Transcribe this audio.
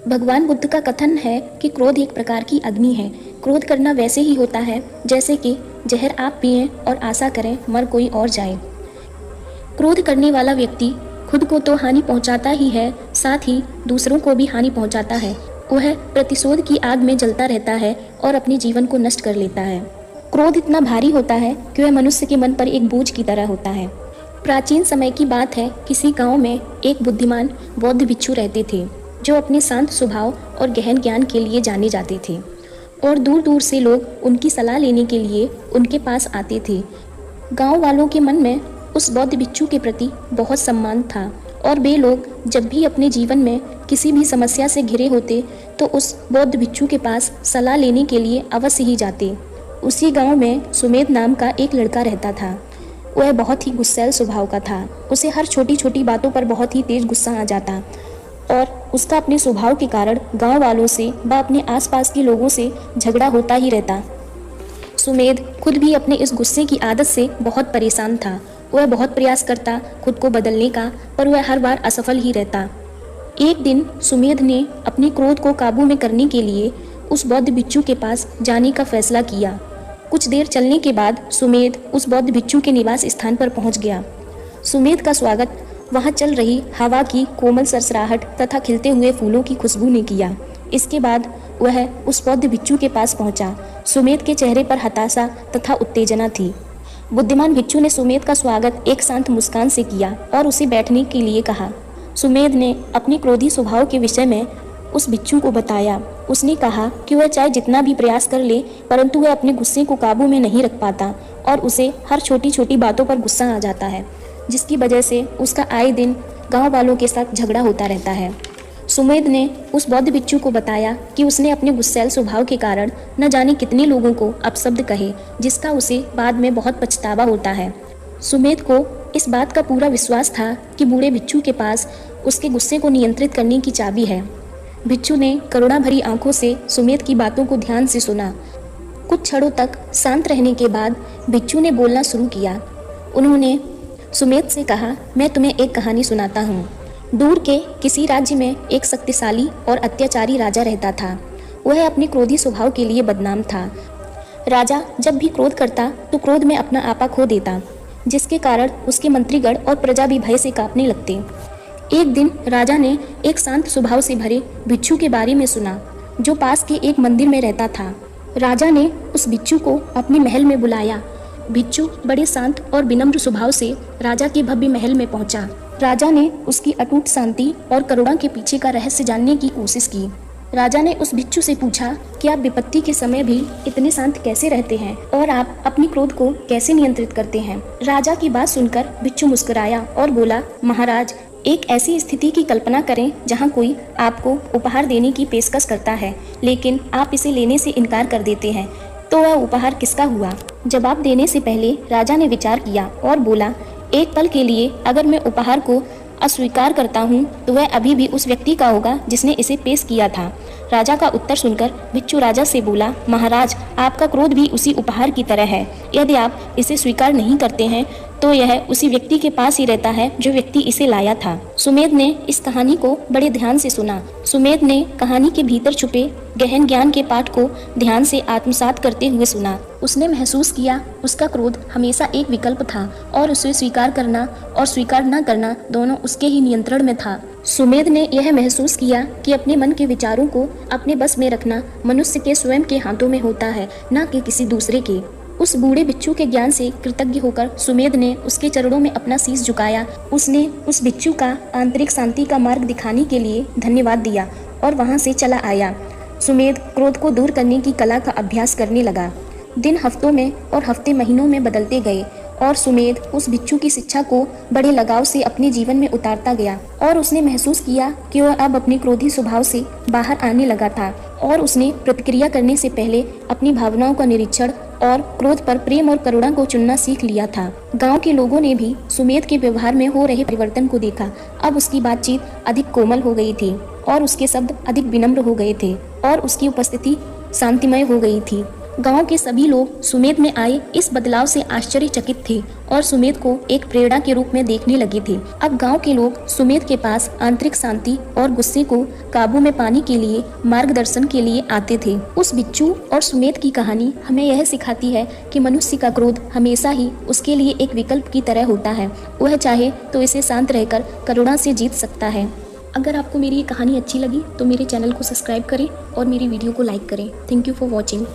भगवान बुद्ध का कथन है कि क्रोध एक प्रकार की अग्नि है। क्रोध करना वैसे ही होता है जैसे कि जहर आप पिएं और आशा करें मर कोई और जाए। क्रोध करने वाला व्यक्ति खुद को तो हानि पहुंचाता ही है, साथ ही दूसरों को भी हानि पहुंचाता है। वह प्रतिशोध की आग में जलता रहता है और अपने जीवन को नष्ट कर लेता है। क्रोध इतना भारी होता है कि वह मनुष्य के मन पर एक बोझ की तरह होता है। प्राचीन समय की बात है, किसी गांव में एक बुद्धिमान बौद्ध भिक्षु रहते थे जो अपने शांत स्वभाव और गहन ज्ञान के लिए जाने जाते थे और दूर दूर से लोग उनकी सलाह लेने के लिए उनके पास आते थे। गांव वालों के मन में उस बौद्ध भिक्षु के प्रति बहुत सम्मान था और वे लोग जब भी अपने जीवन में किसी भी समस्या से घिरे होते तो उस बौद्ध भिक्षु के पास सलाह लेने के लिए अवश्य ही जाते। उसी गांव में सुमेध नाम का एक लड़का रहता था। वह बहुत ही गुस्सैल स्वभाव का था। उसे हर छोटी छोटी बातों पर बहुत ही तेज गुस्सा आ जाता और उसका अपने स्वभाव के कारण गांव वालों से व अपने आसपास के लोगों से झगड़ा होता ही रहता। सुमेध खुद भी अपने इस गुस्से की आदत से बहुत परेशान था। वह बहुत प्रयास करता खुद को बदलने का, पर वह हर बार असफल ही रहता। एक दिन सुमेध ने अपने क्रोध को काबू में करने के लिए उस बौद्ध भिक्षु के पास जाने का फैसला किया। कुछ देर चलने के बाद सुमेध उस बौद्ध भिक्षु के निवास स्थान पर पहुंच गया। सुमेध का स्वागत वहां चल रही हवा की कोमल सरसराहट तथा खिलते हुए फूलों की खुशबू ने किया। इसके बाद वह उस बौद्ध भिक्षु के पास पहुंचा। सुमेध के चेहरे पर हताशा तथा उत्तेजना थी। बुद्धिमान भिक्षु ने सुमेध का स्वागत एक शांत मुस्कान से किया और उसे बैठने के लिए कहा। सुमेध ने अपने क्रोधी स्वभाव के विषय में उस भिक्षु को बताया। उसने कहा कि वह चाहे जितना भी प्रयास कर ले परंतु वह अपने गुस्से को काबू में नहीं रख पाता और उसे हर छोटी छोटी बातों पर गुस्सा आ जाता है, जिसकी वजह से उसका आए दिन गांव वालों के साथ झगड़ा होता रहता है। सुमेध ने उस बौद्ध भिक्षु को बताया कि उसने अपने गुस्सैल स्वभाव के कारण न जाने कितने लोगों को अपशब्द कहे, जिसका उसे बाद में बहुत पछतावा होता है। सुमेध को इस बात का पूरा विश्वास था कि बूढ़े भिक्षु के पास उसके गुस्से को नियंत्रित करने की चाबी है। भिक्षु ने करुणा भरी आंखों से सुमेध की बातों को ध्यान से सुना। कुछ क्षणों तक शांत रहने के बाद भिक्षु ने बोलना शुरू किया। उन्होंने सुमेध से कहा, मैं तुम्हें एक कहानी सुनाता हूँ। दूर के किसी राज्य में एक शक्तिशाली और अत्याचारी राजा रहता था। वह अपने क्रोधी स्वभाव के लिए बदनाम था। राजा जब भी क्रोध करता तो क्रोध में अपना आपा खो देता, जिसके कारण उसके मंत्रीगण और प्रजा भी भय से कांपने लगते। एक दिन राजा ने एक शांत स्वभाव से भरे भिक्षु के बारे में सुना जो पास के एक मंदिर में रहता था। राजा ने उस भिक्षु को अपने महल में बुलाया। भिक्षु बड़े शांत और विनम्र स्वभाव से राजा के भव्य महल में पहुंचा। राजा ने उसकी अटूट शांति और करुणा के पीछे का रहस्य जानने की कोशिश की। राजा ने उस भिक्षु से पूछा कि आप विपत्ति के समय भी इतने शांत कैसे रहते हैं और आप अपने क्रोध को कैसे नियंत्रित करते हैं। राजा की बात सुनकर भिक्षु मुस्कुराया और बोला, महाराज, एक ऐसी स्थिति की कल्पना करें जहां कोई आपको उपहार देने की पेशकश करता है लेकिन आप इसे लेने से इनकार कर देते हैं, तो वह उपहार किसका हुआ। जवाब देने से पहले राजा ने विचार किया और बोला, एक पल के लिए अगर मैं उपहार को अस्वीकार करता हूँ तो वह अभी भी उस व्यक्ति का होगा जिसने इसे पेश किया था। राजा का उत्तर सुनकर भिक्षु राजा से बोला, महाराज, आपका क्रोध भी उसी उपहार की तरह है। यदि आप इसे स्वीकार नहीं करते हैं तो यह उसी व्यक्ति के पास ही रहता है जो व्यक्ति इसे लाया था। सुमेध ने इस कहानी को बड़े ध्यान से सुना। सुमेध ने कहानी के भीतर छुपे गहन ज्ञान के पाठ को ध्यान से आत्मसात करते हुए सुना। उसने महसूस किया उसका क्रोध हमेशा एक विकल्प था और उसे स्वीकार करना और स्वीकार न करना दोनों उसके ही नियंत्रण में था। सुमेध ने यह महसूस किया कि अपने मन के विचारों को अपने बस में रखना मनुष्य के स्वयं के हाथों में होता है, न कि किसी दूसरे के। उस बूढ़े भिक्षु के ज्ञान से कृतज्ञ होकर सुमेध ने उसके चरणों में अपना शीश झुकाया। उसने उस भिक्षु का आंतरिक शांति का मार्ग दिखाने के लिए धन्यवाद दिया और वहां से चला आया। सुमेध क्रोध को दूर करने की कला का अभ्यास करने लगा। दिन हफ्तों में और हफ्ते महीनों में बदलते गए और सुमेध उस भिक्षु की शिक्षा को बड़े लगाव से अपने जीवन में उतारता गया और उसने महसूस किया कि वह अब अपने क्रोधी स्वभाव से बाहर आने लगा था और उसने प्रतिक्रिया करने से पहले अपनी भावनाओं का निरीक्षण और क्रोध पर प्रेम और करुणा को चुनना सीख लिया था। गांव के लोगों ने भी सुमेध के व्यवहार में हो रहे परिवर्तन को देखा। अब उसकी बातचीत अधिक कोमल हो गई थी और उसके शब्द अधिक विनम्र हो गए थे और उसकी उपस्थिति शांतिमय हो गई थी। गांव के सभी लोग सुमेध में आए इस बदलाव से आश्चर्यचकित थे और सुमेध को एक प्रेरणा के रूप में देखने लगे थे। अब गांव के लोग सुमेध के पास आंतरिक शांति और गुस्से को काबू में पाने के लिए मार्गदर्शन के लिए आते थे। उस बिच्छू और सुमेध की कहानी हमें यह सिखाती है कि मनुष्य का क्रोध हमेशा ही उसके लिए एक विकल्प की तरह होता है। वह चाहे तो इसे शांत रहकर करुणा से जीत सकता है। अगर आपको मेरी ये कहानी अच्छी लगी तो मेरे चैनल को सब्सक्राइब करें और मेरी वीडियो को लाइक करें। Thank you for watching.